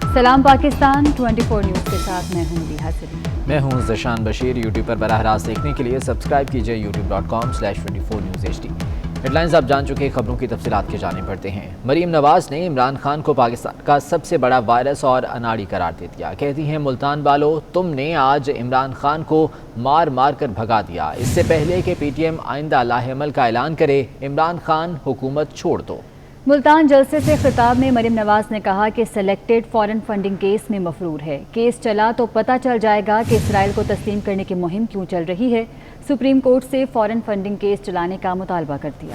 सलाम पाकिस्तान 24 न्यूज़ के साथ मैं हूं मदीहा सलीम। मैं हूं ज़शान बशीर। यूट्यूब पर बराह रास्त देखने के लिए सब्सक्राइब कीजिए youtube.com/24newsHD। हेडलाइंस आप जान चुके, खबरों की तफसीलात के जाने पड़ते हैं। मरीम नवाज ने इमरान खान को पाकिस्तान का सबसे बड़ा वायरस और अनाड़ी करार दे दिया। कहती हैं, मुल्तान वालों, तुमने आज इमरान खान को मार मार कर भगा दिया। इससे पहले कि PTM आइंदा लाहेअमल का ऐलान करे, इमरान खान हुकूमत छोड़ दो। मुल्तान जलसे से खिताब में मरीम नवाज ने कहा कि सेलेक्टेड फॉरेन फंडिंग केस में मफरूर है। केस चला तो पता चल जाएगा कि इसराइल को तस्लीम करने की मुहिम क्यों चल रही है। सुप्रीम कोर्ट से फॉरेन फंडिंग केस चलाने का मुतालबा कर दिया।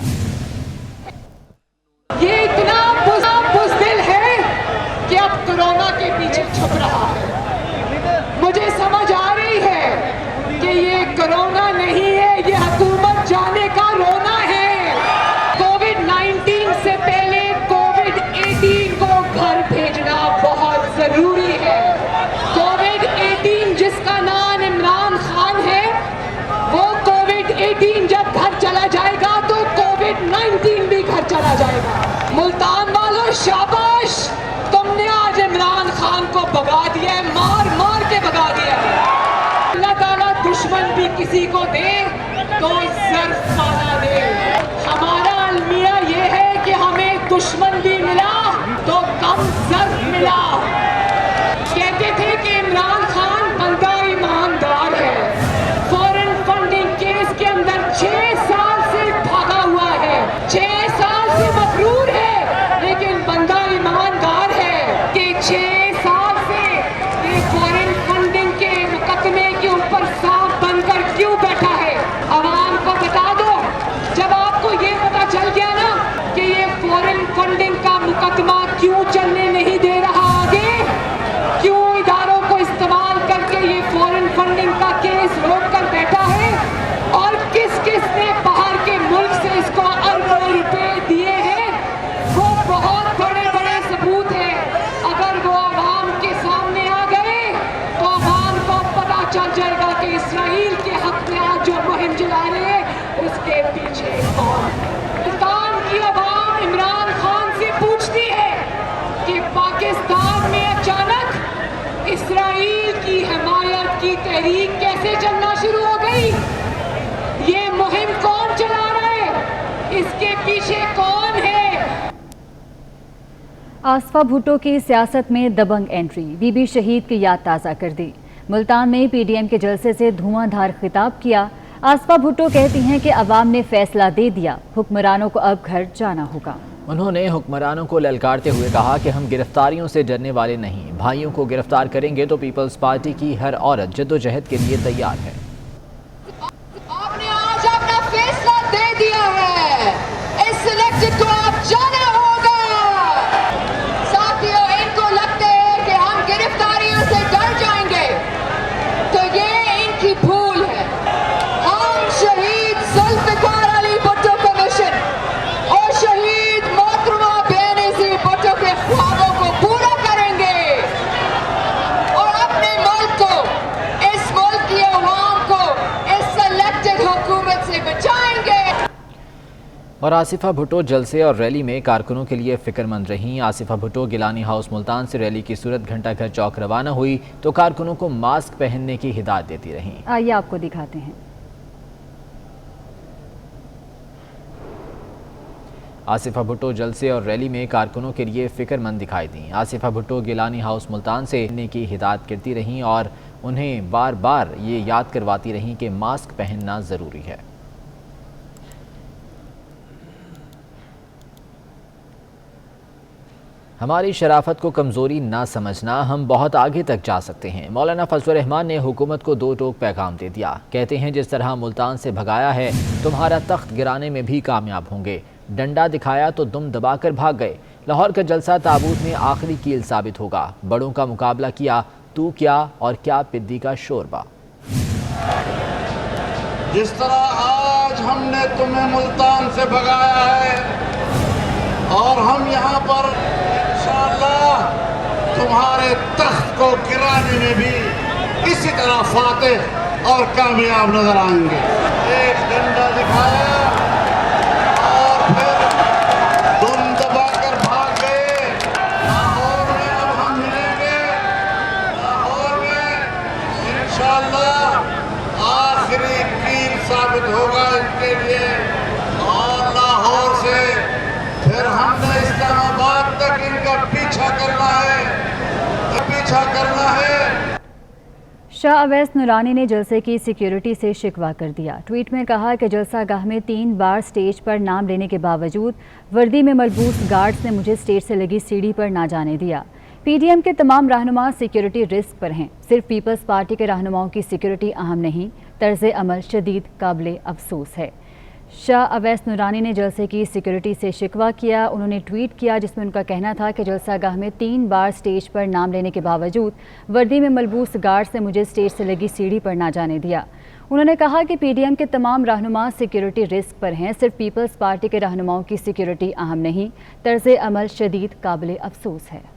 ये इतना बुज़दिल है कि अब कोरोना के पीछे छुप रहा है। मुझे समझ आ रही है कि ये कोरोना नहीं है, ये हुकूमत जाने का रोना है। कोविड-19 से पहले कोविड-18 को घर भेजना बहुत जरूरी है। कोविड-18 जिसका नाम इमरान खान है, वो कोविड-18 जब घर चला जाएगा तो कोविड-19 भी घर चला जाएगा। मुल्तान वालों, शाबाश, तुमने आज इमरान खान को भगा दिया है, मार मार के भगा दिया है। अल्लाह ताला दुश्मन भी किसी को दे तो ज़र्फ खाना दे। हमारा अलमिया ये है कि हमें दुश्मन भी मिला तो कम ज़र्फ मिला। कहते थे कि इमरान खान बंदा ईमानदार है। फॉरेन फंडिंग केस के अंदर 6 साल से भागा हुआ है, 6 साल से मफरूर है, लेकिन बंदा ईमानदार है कि 6 साल से ये फॉरेन फंडिंग के मुकदमे के ऊपर सांप बनकर क्यों बैठा है। आवाम को बता दो, जब आपको ये पता चल गया ना कि ये फॉरेन फंडिंग का मुकदमा क्यों चलने नहीं दे रहा आगे, क्यों इदारों को इस्तेमाल करके ये फॉरेन फंडिंग का केस रोक कर बैठा है, और किस किस ने बाहर के मुल्क से इसको अरबों रुपए दिए हैं, वो बहुत बड़े बड़े सबूत हैं। अगर वो आवाम के सामने आ गए तो आवाम को पता चल जाएगा कि इसराइल के हक में आज जो मुहिम चला रहे हैं उसके पीछे कौन है। पाकिस्तान की आवाम इमरान खान से पूछती है कि पाकिस्तान में अचानक इसराइल की हिमायत की तहरीक कैसे चलना शुरू हो गई। ये मुहिम कौन चला रहा है, इसके पीछे कौन है। आसफा भुट्टो की सियासत में दबंग एंट्री, बीबी शहीद की याद ताज़ा कर दी। मुल्तान में PDM के जलसे से धुआंधार खिताब किया। आसफा भुट्टो कहती हैं कि अवाम ने फैसला दे दिया, हुक्मरानों को अब घर जाना होगा। उन्होंने हुक्मरानों को ललकारते हुए कहा कि हम गिरफ्तारियों से डरने वाले नहीं, भाइयों को गिरफ्तार करेंगे तो पीपल्स पार्टी की हर औरत जद्दोजहद के लिए तैयार है। आपने आज अपना फैसला दे दिया है, इस सिलेक्टेड को आप जाना होगा। साथियों, इनको लगता है कि हम गिरफ्तारियों से डर जाएंगे, तो ये इनकी भूल है। हम शहीद जुल्फ़िकार अली भुट्टो का मिशन और शहीद मोहतरमा बेनज़ीर भुट्टो के ख्वाबों को पूरा करेंगे और अपने मुल्क को, इस मुल्क की अवाम को इस सेलेक्टेड हुकूमत से बचाएंगे। और आसिफा भुट्टो जलसे और रैली में कारकुनों के लिए फिक्रमंद रहीं। आसिफा भुट्टो गिलानी हाउस मुल्तान से रैली की सूरत घंटाघर चौक रवाना हुई तो कारकुनों को मास्क पहनने की हिदायत देती रहीं। आइए आपको दिखाते हैं। आसिफा भुट्टो जलसे और रैली में कारकुनों के लिए फिक्रमंद दिखाई दी। आसिफा भुट्टो गिलानी हाउस मुल्तान से पहनने की हिदायत करती रहीं और उन्हें बार बार ये याद करवाती रहीं कि मास्क पहनना ज़रूरी है। हमारी शराफत को कमज़ोरी ना समझना, हम बहुत आगे तक जा सकते हैं। मौलाना फजलुर रहमान ने हुकूमत को 2 टोक पैगाम दे दिया। कहते हैं, जिस तरह मुल्तान से भगाया है, तुम्हारा तख्त गिराने में भी कामयाब होंगे। डंडा दिखाया तो दुम दबाकर भाग गए। लाहौर का जलसा ताबूत में आखिरी कील साबित होगा। बड़ों का मुकाबला किया, तू क्या और क्या पिद्दी का शोरबा। जिस तरह आज हमने तुम्हें मुल्तान से भगाया है और हम यहाँ पर इंशाअल्लाह तुम्हारे तख्त को गिराने में भी इसी तरह फातेह और कामयाब नजर आएंगे। एक डंडा दिखाया और फिर दुम दबाकर भाग गए। लाहौर में अब हम मिलेंगे अच्छा करना है। शाह अवैस नूरानी ने जलसे की सिक्योरिटी से शिकवा कर दिया। ट्वीट में कहा कि जलसा गाह में 3 बार स्टेज पर नाम लेने के बावजूद वर्दी में मलबूस गार्ड्स ने मुझे स्टेज से लगी सीढ़ी पर ना जाने दिया। पीडीएम के तमाम रहनुमा सिक्योरिटी रिस्क पर हैं। सिर्फ पीपल्स पार्टी के रहनुमाओं की सिक्योरिटी अहम नहीं, तर्ज अमल शदीद काबिल अफसोस है। शाह अवैस नूरानी ने जलसे की सिक्योरिटी से शिकवा किया। उन्होंने ट्वीट किया जिसमें उनका कहना था कि जलसा गाह में 3 बार स्टेज पर नाम लेने के बावजूद वर्दी में मलबूस गार्ड्स ने मुझे स्टेज से लगी सीढ़ी पर ना जाने दिया। उन्होंने कहा कि पीडीएम के तमाम रहनुमा सिक्योरिटी रिस्क पर हैं। सिर्फ पीपल्स पार्टी के रहनुमाओं की सिक्योरिटी अहम नहीं, तर्ज अमल शदीद काबिल अफसोस है।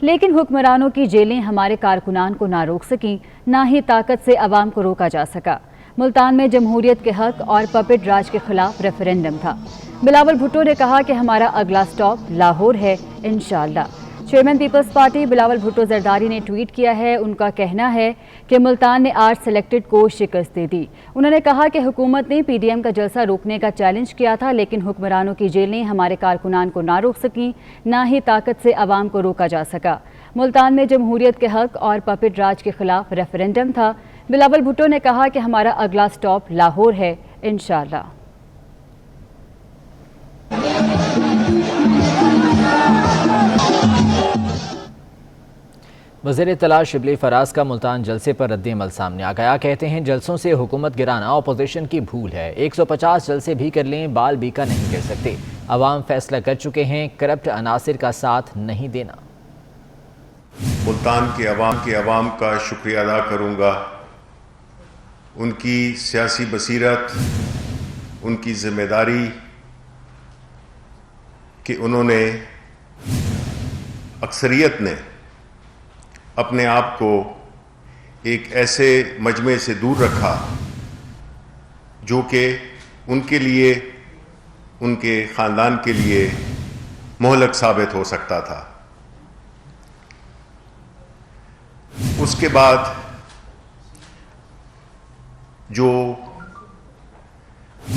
लेकिन हुक्मरानों की जेलें हमारे कारकुनान को ना रोक सकीं, ना ही ताकत से अवाम को रोका जा सका। मुल्तान में जमहूरियत के हक और पपेट राज के खिलाफ रेफरेंडम था। बिलावल भुट्टो ने कहा कि हमारा अगला स्टॉप लाहौर है इंशाअल्लाह। Chairman Peoples Party Bilawal Bhutto Zardari ने ट्वीट किया है। उनका कहना है कि मुल्तान ने आज सिलेक्टेड को शिकस्त दे दी। उन्होंने कहा कि हुकूमत ने पीडीएम का जलसा रोकने का चैलेंज किया था, लेकिन हुक्मरानों की जेलें हमारे कारकुनान को ना रोक सकीं, ना ही ताकत से अवाम को रोका जा सका। मुल्तान में जमहूरियत के हक और पपेट राज के खिलाफ रेफरेंडम था। बिलावल भुट्टो ने कहा कि हमारा अगला स्टॉप लाहौर है इंशाअल्लाह। वज़ीर इत्तला शिबली फराज का मुल्तान जलसे पर रद्द-ए-अमल सामने आ गया। कहते हैं जलसों से हुकूमत गिराना अपोजिशन की भूल है। 150 जलसे भी कर लें, बाल बीका नहीं कर सकते। अवाम फैसला कर चुके हैं, करप्ट अनासिर का साथ नहीं देना। मुल्तान के अवाम का शुक्रिया अदा करूँगा। उनकी सियासी बसीरत, उनकी ज़िम्मेदारी कि उन्होंने अक्सरियत ने अपने आप को एक ऐसे मजमे से दूर रखा जो कि उनके लिए, उनके ख़ानदान के लिए मोहलक साबित हो सकता था। उसके बाद जो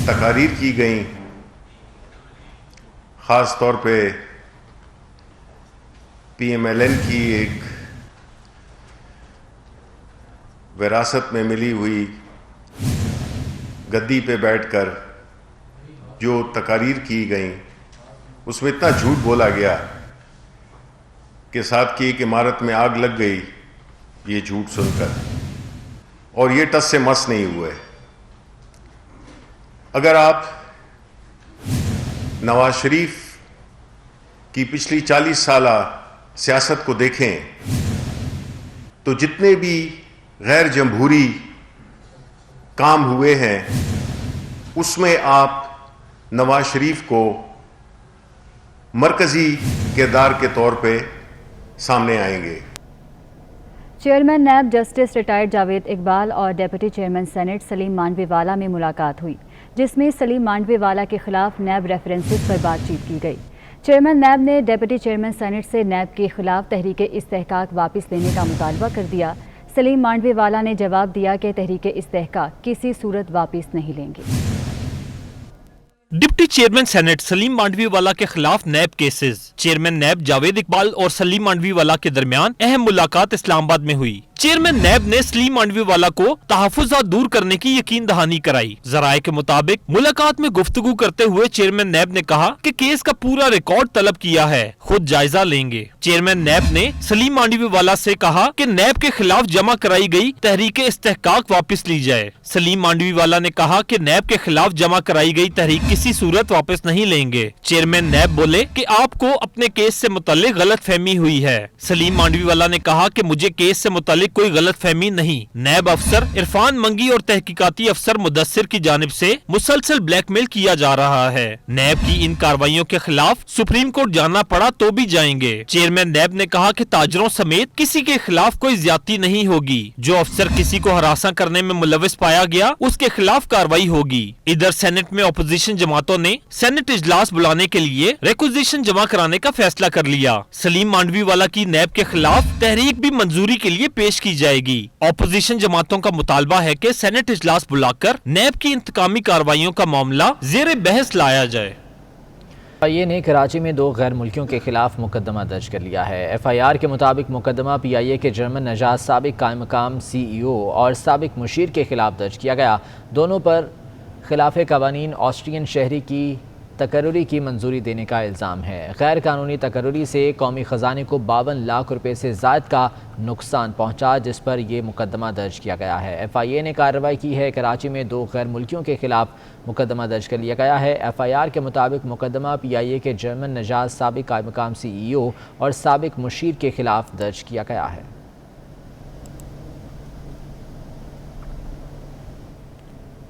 तकारीर की गई, ख़ास तौर पे PMLN की एक विरासत में मिली हुई गद्दी पे बैठकर जो तकारीर की गई, उसमें इतना झूठ बोला गया कि साथ की एक इमारत में आग लग गई, ये झूठ सुनकर, और ये टस से मस नहीं हुए। अगर आप नवाज शरीफ की पिछली 40 साला सियासत को देखें तो जितने भी गैर जमहूरी काम हुए हैं उसमें आप नवाज शरीफ को मरकजी किरदार के तौर पे सामने आएंगे। Chairman NAB justice retired Javed Iqbal और deputy chairman senate Saleem Mandviwalla में मुलाकात हुई, जिसमें सलीम मांडवीवाला के खिलाफ नैब रेफरेंसेस पर बातचीत की गई। चेयरमैन नैब ने डेप्यूटी चेयरमैन सेनेट से नैब के खिलाफ तहरीक इस्तेहकाक वापस लेने का मुतालबा कर दिया। सलीम मांडवीवाला ने जवाब दिया कि तहरीक इस्तेहकाक किसी सूरत वापस नहीं लेंगे। Deputy chairman senate Saleem Mandviwalla के खिलाफ NAB cases. Chairman NAB Javed Iqbal और सलीम मांडवीवाला के दरमियान अहम मुलाकात इस्लामाबाद में हुई। चेयरमैन नैब ने सलीम मांडवीवाला को तहफ़्फ़ुज़ात दूर करने की यकीन दहानी कराई। ज़राए के मुताबिक मुलाकात में गुफ्तगू करते हुए चेयरमैन नैब ने कहा कि केस का पूरा रिकॉर्ड तलब किया है, खुद जायजा लेंगे। चेयरमैन नैब ने सलीम मांडवीवाला से कहा कि नैब के खिलाफ जमा कराई गई तहरीक इस्तेहकाक वापस ली जाए। सलीम मांडवीवाला ने कहा कि नैब के खिलाफ जमा कराई गई तहरीक किसी सूरत वापस नहीं लेंगे। चेयरमैन नैब बोले कि आपको अपने केस से मुतल्लिक गलत फहमी हुई है। सलीम मांडवीवाला ने कहा कि मुझे केस से मुतल्लिक कोई गलत फहमी नहीं। नैब अफसर इरफान मंगी और तहकीकाती अफसर मुदस्सिर की जानिब से मुसलसल ब्लैकमेल किया जा रहा है। नैब की इन कार्रवाइयों के खिलाफ सुप्रीम कोर्ट जाना पड़ा तो भी जाएंगे। चेयरमैन नैब ने कहा कि ताजरों समेत किसी के खिलाफ कोई ज्यादती नहीं होगी। जो अफसर किसी को हरासा करने में मुलविस पाया गया उसके खिलाफ कार्रवाई होगी। इधर सेनेट में अपोजिशन जमातों ने सेनेट इजलास बुलाने के लिए रिक्विजिशन जमा कराने का फैसला कर लिया। सलीम मांडवीवाला की नैब के खिलाफ तहरीक भी मंजूरी के लिए पेश की जाएगी। ऑपोजिशन जमातों का मुतालबा है कि सेनेट इजलास बुलाकर नैब की इंतकामी कार्रवाइयों का मामला ज़ेरे बहस लाया जाए। FIA نے کراچی میں 2 غیر ملکیوں کے خلاف مقدمہ درج کر لیا ہے۔ FIR کے مطابق مقدمہ PIA کے جرمن نژاد سابق قائم مقام CEO اور سابق مشیر کے خلاف درج کیا گیا۔ دونوں پر خلاف قوانین آسٹرین شہری کی تقرری کی منظوری دینے کا الزام ہے۔ غیر قانونی تقرری سے قومی خزانے کو 52 لاکھ روپے سے زائد کا نقصان پہنچا، جس پر یہ مقدمہ درج کیا گیا ہے۔ FIA نے کارروائی کی ہے۔ کراچی میں 2 غیر ملکیوں کے خلاف مقدمہ درج کر لیا گیا ہے۔ FIR کے مطابق مقدمہ PIA کے جرمن نژاد سابق قائم مقام CEO اور سابق مشیر کے خلاف درج کیا گیا ہے۔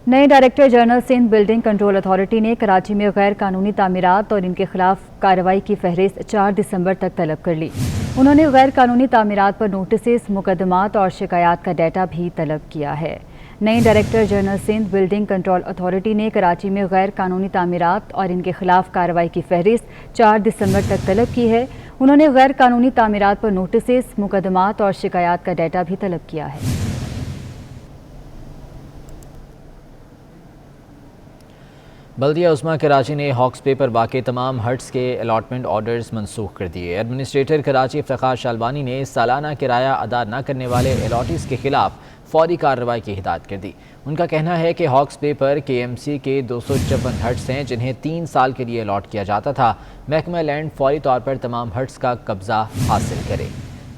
نئے director general Sindh building control authority نے کراچی میں غیر قانونی تعمیرات اور ان کے خلاف کارروائی کی فہرست 4 دسمبر تک طلب کر لی۔ انہوں نے غیر قانونی تعمیرات پر نوٹسز، مقدمات اور شکایات کا ڈیٹا بھی طلب کیا ہے۔ نئے director general Sindh building control authority نے کراچی میں غیر قانونی تعمیرات اور ان کے خلاف کارروائی کی فہرست 4 دسمبر تک طلب کی ہے۔ انہوں نے غیر قانونی تعمیرات پر نوٹسز، مقدمات اور شکایات کا ڈیٹا بھی طلب کیا ہے۔ بلدیہ عظمیٰ کراچی نے ہاکس پے پر واقع تمام ہٹس کے الاٹمنٹ آرڈرز منسوخ کر دیے۔ ایڈمنسٹریٹر کراچی افتخار شالبانی نے سالانہ کرایہ ادا نہ کرنے والے الاٹیز کے خلاف فوری کارروائی کی ہدایت کر دی۔ ان کا کہنا ہے کہ ہاکس پے پر KMC کے 254 ہٹس ہیں جنہیں 3 سال کے لیے الاٹ کیا جاتا تھا۔ محکمہ لینڈ فوری طور پر تمام ہٹس کا قبضہ حاصل کرے۔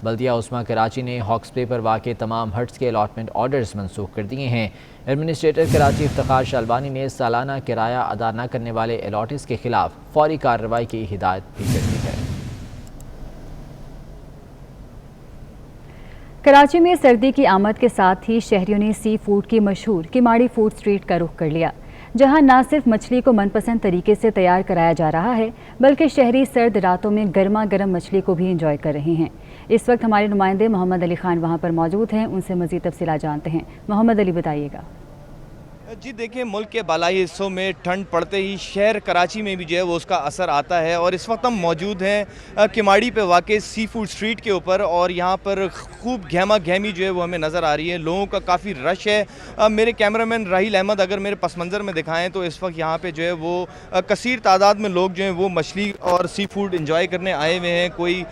بلدیہ عظمیٰ کراچی نے ہاکس پے پر واقع تمام ہٹس کے الاٹمنٹ آرڈرز منسوخ کر دیے ہیں۔ ایڈمنسٹریٹر کراچی افتخار شالبانی نے سالانہ کرایہ ادا نہ کرنے والے الاٹیز کے خلاف فوری کارروائی کی ہدایت بھی کر دی ہے۔ کراچی میں سردی کی آمد کے ساتھ ہی شہریوں نے سی فوڈ کی مشہور کماڑی فوڈ سٹریٹ کا رخ کر لیا، جہاں نہ صرف مچھلی کو من پسند طریقے سے تیار کرایا جا رہا ہے بلکہ شہری سرد راتوں میں گرما گرم مچھلی کو بھی انجوائے کر رہے ہیں۔ اس وقت ہمارے نمائندے محمد علی خان وہاں پر موجود ہیں، ان سے مزید تفصیلات جانتے ہیں۔ محمد علی بتائیے گا۔ جی دیکھیں، ملک کے بالائی حصوں میں ٹھنڈ پڑتے ہی شہر کراچی میں بھی جو ہے وہ اس کا اثر آتا ہے، اور اس وقت ہم موجود ہیں کماڑی پہ واقع سی فوڈ سٹریٹ کے اوپر، اور یہاں پر خوب گہما گہمی جو ہے وہ ہمیں نظر آ رہی ہے۔ لوگوں کا کافی رش ہے۔ میرے کیمرامین راہیل احمد اگر میرے پس منظر میں دکھائیں تو اس وقت یہاں پہ جو ہے وہ کثیر تعداد میں لوگ جو ہیں وہ مچھلی اور سی فوڈ انجوائے کرنے آئے ہوئے ہیں۔ کوئی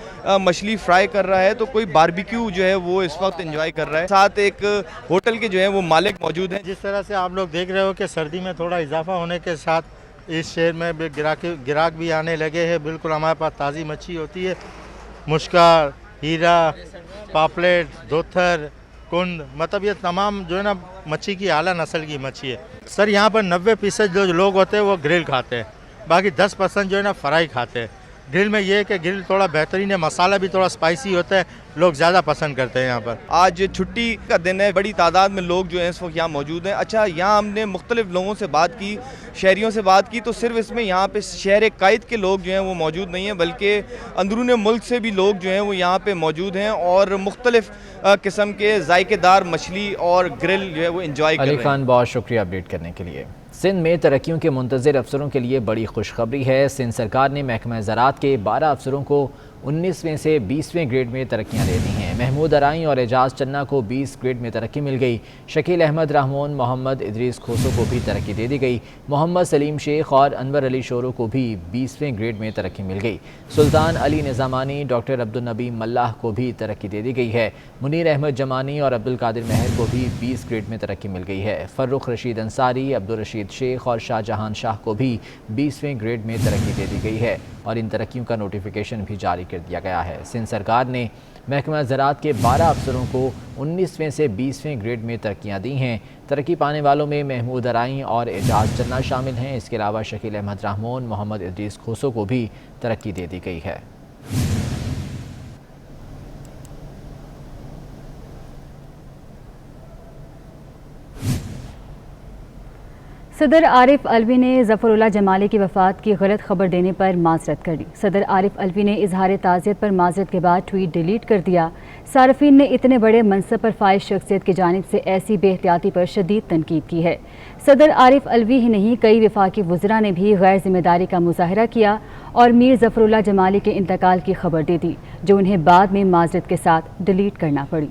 مچھلی فرائی کر رہا ہے تو کوئی باربیکیو جو ہے وہ اس وقت انجوائے کر رہا ہے۔ ساتھ ایک ہوٹل کے جو ہے وہ مالک موجود ہیں۔ جس طرح سے آپ لوگ دیکھ رہے ہو کہ سردی میں تھوڑا اضافہ ہونے کے ساتھ اس شہر میں گراہک بھی آنے لگے ہیں۔ بالکل ہمارے پاس تازی مچھلی ہوتی ہے، مشکار، ہیرا، پاپلیٹ، دھوتھر، کند، مطلب یہ تمام جو ہے نا مچھلی کی اعلیٰ نسل کی مچھلی ہے۔ سر یہاں پر 90% جو لوگ ہوتے ہیں وہ گرل کھاتے ہیں، باقی 10% جو ہے نا فرائی کھاتے ہیں۔ گرل میں یہ ہے کہ گرل تھوڑا بہترین ہے، مسالہ بھی تھوڑا اسپائسی ہوتا ہے، لوگ زیادہ پسند کرتے ہیں یہاں پر۔ آج چھٹی کا دن ہے، بڑی تعداد میں لوگ جو ہیں اس وقت یہاں موجود ہیں۔ اچھا، یہاں ہم نے مختلف لوگوں سے بات کی، شہریوں سے بات کی، تو صرف اس میں یہاں پہ شہر قائد کے لوگ جو ہیں وہ موجود نہیں ہیں، بلکہ اندرون ملک سے بھی لوگ جو ہیں وہ یہاں پہ موجود ہیں اور مختلف قسم کے ذائقے دار مچھلی اور گرل جو ہے وہ انجوائے کر رہے ہیں۔ علی خان، بہت شکریہ اپڈیٹ کرنے کے لیے۔ سندھ میں ترقیوں کے منتظر افسروں کے لیے بڑی خوشخبری ہے۔ سندھ سرکار نے محکمہ زراعت کے 12 افسروں کو 19ویں سے 20ویں گریڈ میں ترقیاں دے دی ہیں۔ محمود ارائیں اور اعجاز چنہ کو 20 گریڈ میں ترقی مل گئی۔ شکیل احمد رحمون، محمد ادریس کھوسو کو بھی ترقی دے دی گئی۔ محمد سلیم شیخ اور انور علی شورو کو بھی 20ویں گریڈ میں ترقی مل گئی۔ سلطان علی نظامانی، ڈاکٹر عبدالنبی ملاح کو بھی ترقی دے دی گئی ہے۔ منیر احمد جمانی اور عبدالقادر مہر کو بھی 20 گریڈ میں ترقی مل گئی ہے۔ فرخ رشید انصاری، عبدالرشید شیخ اور شاہ جہان شاہ کو بھی 20ویں گریڈ میں ترقی دے دی گئی ہے اور ان ترقیوں کا نوٹیفیکیشن بھی جاری کر دیا گیا ہے۔ سندھ سرکار نے محکمہ زراعت کے 12 افسروں کو 19ویں سے 20ویں گریڈ میں ترقیاں دی ہیں۔ ترقی پانے والوں میں محمود ارائیں اور اعجاز چنہ شامل ہیں۔ اس کے علاوہ شکیل احمد رحمون، محمد ادریس کھوسو کو بھی ترقی دے دی گئی ہے۔ صدر عارف الوی نے ظفر اللہ جمالی کی وفات کی غلط خبر دینے پر معذرت کر لی۔ صدر عارف الوی نے اظہار تعزیت پر معذرت کے بعد ٹویٹ ڈیلیٹ کر دیا۔ صارفین نے اتنے بڑے منصب پر فائز شخصیت کی جانب سے ایسی بے احتیاطی پر شدید تنقید کی ہے۔ صدر عارف الوی ہی نہیں، کئی وفاقی وزراء نے بھی غیر ذمہ داری کا مظاہرہ کیا اور میر ظفر اللہ جمالی کے انتقال کی خبر دے دی، جو انہیں بعد میں معذرت کے ساتھ ڈیلیٹ کرنا پڑی۔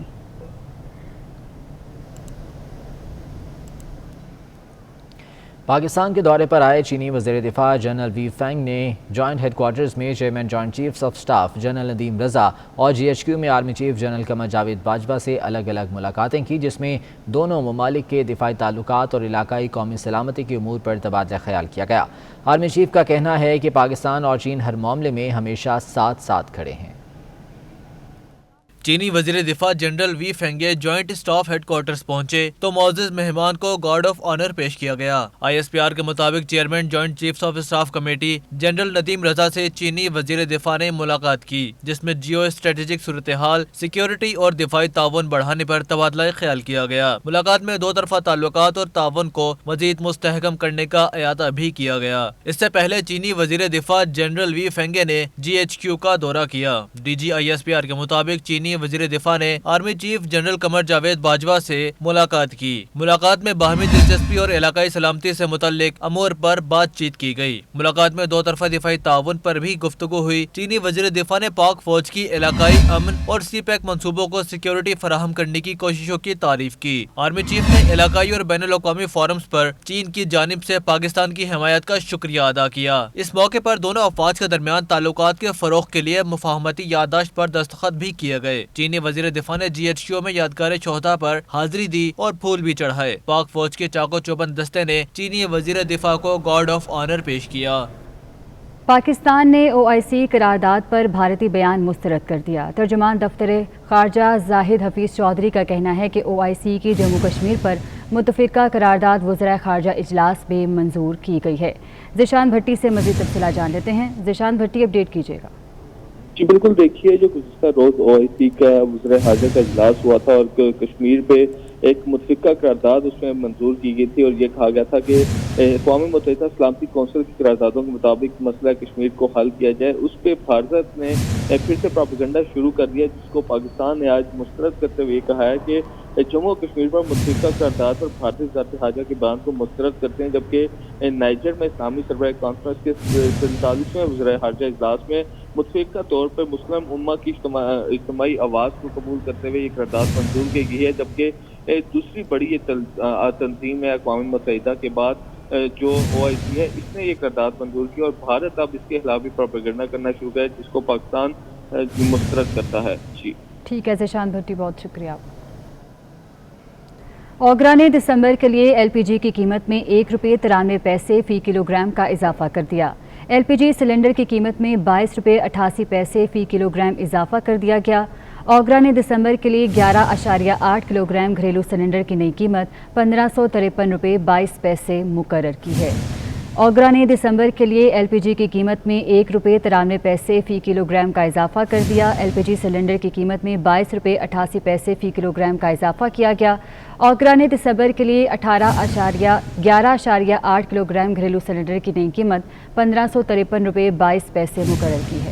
پاکستان کے دورے پر آئے چینی وزیر دفاع جنرل وی فینگ نے جوائنٹ ہیڈ کوارٹرز میں chairman joint chiefs of staff general Nadeem Raza اور GHQ میں army chief general Qamar Javed Bajwa سے الگ الگ ملاقاتیں کی، جس میں دونوں ممالک کے دفاعی تعلقات اور علاقائی قومی سلامتی کے امور پر تبادلہ خیال کیا گیا۔ آرمی چیف کا کہنا ہے کہ پاکستان اور چین ہر معاملے میں ہمیشہ ساتھ ساتھ کھڑے ہیں۔ چینی وزیر دفاع جنرل وی فینگے جوائنٹ اسٹاف ہیڈ کوارٹرز پہنچے تو معزز مہمان کو گارڈ آف آنر پیش کیا گیا۔ ISPR کے مطابق chairman joint chiefs of staff committee general Nadeem Raza سے چینی وزیر دفاع نے ملاقات کی، جس میں جیو اسٹریٹجک صورتحال، سیکیورٹی اور دفاعی تعاون بڑھانے پر تبادلہ خیال کیا گیا۔ ملاقات میں دو طرفہ تعلقات اور تعاون کو مزید مستحکم کرنے کا اعادہ بھی کیا گیا۔ اس سے پہلے چینی وزیر دفاع جنرل وی فینگے نے GHQ کا دورہ کیا۔ DG ISPR کے مطابق چینی وزیر دفاع نے army chief general Qamar Javed Bajwa سے ملاقات کی۔ ملاقات میں باہمی دلچسپی اور علاقائی سلامتی سے متعلق امور پر بات چیت کی گئی۔ ملاقات میں دو طرفہ دفاعی تعاون پر بھی گفتگو ہوئی۔ چینی وزیر دفاع نے پاک فوج کی علاقائی امن اور CPEC منصوبوں کو سیکیورٹی فراہم کرنے کی کوششوں کی تعریف کی۔ آرمی چیف نے علاقائی اور بین الاقوامی فورمز پر چین کی جانب سے پاکستان کی حمایت کا شکریہ ادا کیا۔ اس موقع پر دونوں افواج کے درمیان تعلقات کے فروغ کے لیے مفاہمتی یادداشت پر دستخط بھی کیے گئے۔ چینی وزیر دفاع نے GHQ میں یادگار شہداء پر حاضری دی اور پھول بھی چڑھائے۔ پاک فوج کے چاقو چوبند دستے نے چینی وزیر دفاع کو گارڈ آف آنر پیش کیا۔ پاکستان نے OIC قرارداد پر بھارتی بیان مسترد کر دیا۔ ترجمان دفتر خارجہ زاہد حفیظ چودھری کا کہنا ہے کہ OIC کی جموں کشمیر پر متفقہ قرارداد وزراء خارجہ اجلاس میں منظور کی گئی ہے۔ ذیشان بھٹی سے مزید تفصیلات جان لیتے ہیں۔ ذیشان بھٹی، اپڈیٹ کیجیے گا۔ جی بالکل، دیکھیے جو گزشتہ روز OIC کا وزراء خارجہ کا اجلاس ہوا تھا اور کشمیر پہ ایک متفقہ قرارداد اس میں منظور کی گئی تھی اور یہ کہا گیا تھا کہ اقوام متحدہ سلامتی کونسل کی قراردادوں کے مطابق مسئلہ کشمیر کو حل کیا جائے۔ اس پہ بھارت نے پھر سے پروپیگنڈا شروع کر دیا، جس کو پاکستان نے آج مسترد کرتے ہوئے کہا ہے کہ جموں کشمیر پر متفقہ قرارداد پر بھارتی وزارت خارجہ کے بیان کو مسترد کرتے ہیں، جبکہ نائجر میں اسلامی سربراہ کانفرنس کے 47ویں وزراء خارجہ اجلاس میں متفقہ طور پر مسلم امہ کی اجتماعی آواز کو قبول کرتے ہوئے یہ قرارداد منظور کی گئی ہے، جبکہ دوسری بڑی تنظیم ہے اقوام متحدہ کے بعد جو OIC ہے، اس نے یہ قرارداد منظور کی اور بھارت اب اس کے خلاف بھی پروپیگنڈا کرنا شروع کیا، جس کو پاکستان مسترد کرتا ہے۔ جی ٹھیک ہے ذیشان بھٹی، بہت شکریہ۔ اوگرا نے دسمبر کے لیے LPG کی قیمت میں ₹1.93 فی کلو گرام کا اضافہ کر دیا۔ LPG سلنڈر کی قیمت میں ₹22.88 فی کلو گرام اضافہ کر دیا گیا۔ اوگرا نے دسمبر کے لیے 11.8 کلو گرام گھریلو سلنڈر کی نئی قیمت ₹1553.22 مقرر کی ہے۔ اوگرا نے دسمبر کے لیے LPG کی قیمت میں ₹1.93 فی کلو گرام کا اضافہ کر دیا۔ LPG سلنڈر کی قیمت میں ₹22.88 فی کلو گرام کا اضافہ کیا گیا۔ اوگرا نے دسمبر کے لیے 11.8 کلو گرام گھریلو سلنڈر کی نئی قیمت ₹1553.22 مقرر کی ہے۔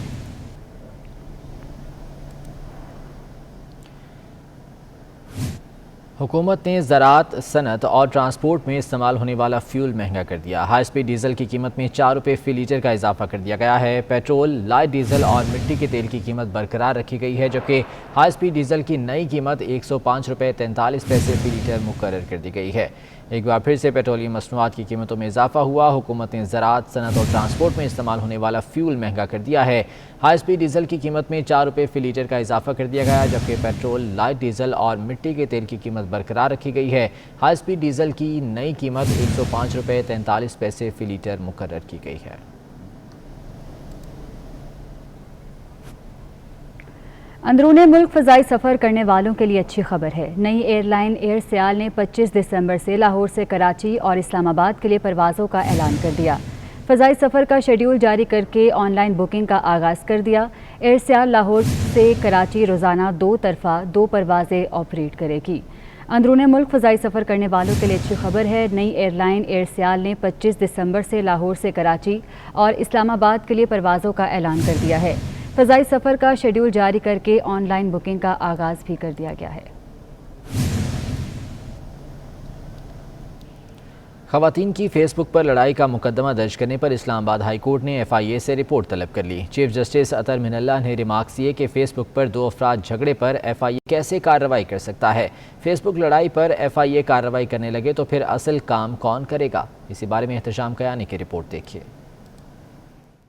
حکومت نے زراعت، صنعت اور ٹرانسپورٹ میں استعمال ہونے والا فیول مہنگا کر دیا۔ ہائی سپیڈ ڈیزل کی قیمت میں ₹4 فی لیٹر کا اضافہ کر دیا گیا ہے۔ پیٹرول، لائٹ ڈیزل اور مٹی کے تیل کی قیمت برقرار رکھی گئی ہے، جبکہ ہائی سپیڈ ڈیزل کی نئی قیمت ₹105.43 فی لیٹر مقرر کر دی گئی ہے۔ ایک بار پھر سے پیٹرولیم مصنوعات کی قیمتوں میں اضافہ ہوا۔ حکومت نے زراعت، صنعت اور ٹرانسپورٹ میں استعمال ہونے والا فیول مہنگا کر دیا ہے۔ ہائی سپیڈ ڈیزل کی قیمت میں ₹4 فی لیٹر کا اضافہ کر دیا گیا ہے، جبکہ پیٹرول، لائٹ ڈیزل اور مٹی کے تیل کی قیمت برقرار رکھی گئی ہے۔ ہائی سپیڈ ڈیزل کی نئی قیمت ₹105.43 فی لیٹر مقرر کی گئی ہے۔ اندرون ملک فضائی سفر کرنے والوں کے لیے اچھی خبر ہے۔ نئی ایئر لائن ایئر سیال نے 25 دسمبر سے لاہور سے کراچی اور اسلام آباد کے لیے پروازوں کا اعلان کر دیا۔ فضائی سفر کا شیڈول جاری کر کے آن لائن بکنگ کا آغاز کر دیا۔ ایئر سیال لاہور سے کراچی روزانہ 2 طرفہ 2 پروازیں آپریٹ کرے گی۔ اندرون ملک فضائی سفر کرنے والوں کے لیے اچھی خبر ہے۔ نئی ایئر لائن ایئر سیال نے 25 دسمبر سے لاہور سے کراچی اور اسلام آباد کے لیے پروازوں کا اعلان کر دیا ہے۔ فضائی سفر کا شیڈول جاری کر کے آن لائن بکنگ کا آغاز بھی کر دیا گیا ہے۔ खवातीन की फेसबुक पर लड़ाई का मुकदमा दर्ज करने पर इस्लामाबाद हाई कोर्ट ने FIA से रिपोर्ट तलब कर ली। चीफ जस्टिस अतर मिनल्ला ने रिमार्क्स दिए कि फेसबुक पर दो अफराद झगड़े पर FIA कैसे कार्रवाई कर सकता है। फेसबुक लड़ाई पर FIA कार्रवाई करने लगे तो फिर असल काम कौन करेगा। इसी बारे में एहतशाम कयानी की रिपोर्ट देखिए।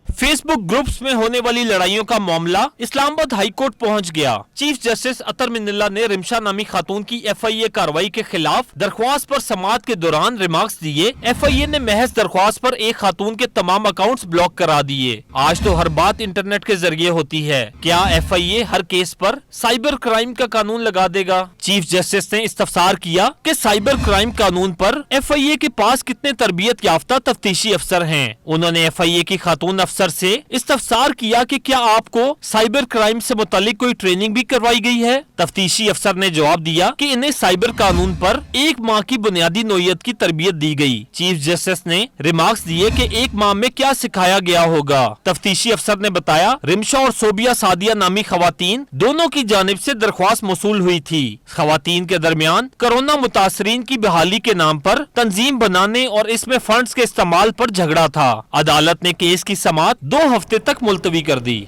फेसबुक ग्रुप्स में होने वाली लड़ाइयों का मामला इस्लामाबाद हाई कोर्ट पहुंच गया। चीफ जस्टिस अतर मिनल्ला ने रिमशा नामी खातून की FIA कार्रवाई के खिलाफ दरख्वास्त पर समाअत के दौरान रिमार्क्स दिए। FIA ने महज दरख्वास्त पर एक खातून के तमाम अकाउंट्स ब्लॉक करा दिए। आज तो हर बात इंटरनेट के जरिए होती है, क्या FIA हर केस पर साइबर क्राइम का कानून लगा देगा। चीफ जस्टिस ने इस्तफसार किया कि साइबर क्राइम कानून पर FIA के पास कितने तरबियत याफ्ता तफ्तीशी अफसर हैं। उन्होंने FIA की खातून अफसर से इस्तफसार किया कि क्या आपको साइबर क्राइम से मुतालिक कोई ट्रेनिंग भी करवाई गई है। तफ्तीशी अफसर ने जवाब दिया कि इन्हें साइबर कानून पर 1 माह की बुनियादी नोयत की तरबियत दी गई। चीफ जस्टिस ने रिमार्क्स दिए कि 1 माह में क्या सिखाया गया होगा। तफ्तीशी अफसर ने बताया रिमशा और सोबिया सादिया नामी खवातीन दोनों की जानिब से दरख्वास्त मौसूल हुई थी। खवातीन के दरमियान कोरोना मुतासरीन की बहाली के नाम पर तंजीम बनाने और इसमें फंड्स के इस्तेमाल पर झगड़ा था। अदालत ने केस की समाअत 2 हफ्ते तक मुलतवी कर दी।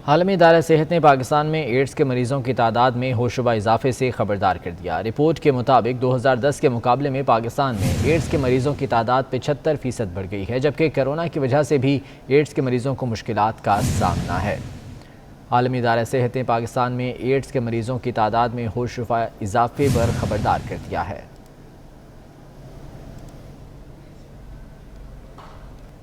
आलमी इदारा सेहत ने पाकिस्तान में एड्स के मरीजों की तादाद में होशरुबा इजाफे से खबरदार कर दिया। रिपोर्ट के मुताबिक 2010 के मुकाबले में पाकिस्तान में एड्स के मरीजों की तादाद 75% बढ़ गई है, जबकि कोरोना की वजह से भी एड्स के मरीजों को मुश्किलात का सामना है। आलमी इदारा सेहत ने पाकिस्तान में एड्स के मरीजों की तादाद में होशरुबा इजाफे पर खबरदार कर दिया है।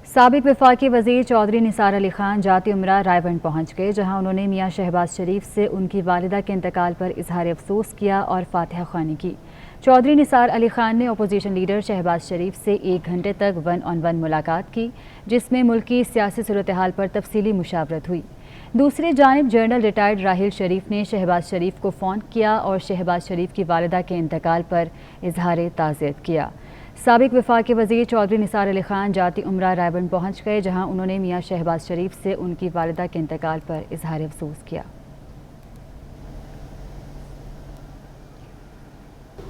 साबिक वफाकी वज़ीर चौधरी निसार अली खान जाती उम्रा रायबंड पहुँच गए, जहाँ उन्होंने मियाँ शहबाज शरीफ से उनकी वालिदा के इंतकाल पर इजहार अफसोस किया और फातिहा ख्वानी की। चौधरी निसार अली खान ने अपोजिशन लीडर शहबाज शरीफ से 1 घंटे तक 1-on-1 मुलाकात की, जिसमें मुल्क की सियासी सूरत हाल पर तफसीली मुशावरत हुई। दूसरी जानिब जनरल रिटायर्ड राहिल शरीफ ने शहबाज शरीफ को फ़ोन किया और शहबाज शरीफ की वालिदा के इंतकाल पर इजहार ताज़ियत किया। साबिक वफाकी वज़ीर चौधरी निसार अली खान जाती उम्रा रायबंड पहुँच गए, जहाँ उन्होंने मियाँ शहबाज शरीफ से उनकी वालिदा के इंतकाल पर इजहार अफसोस किया।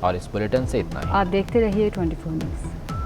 और इस बुलेटिन से इतना ही। आप देखते रहिए 24 न्यूज़।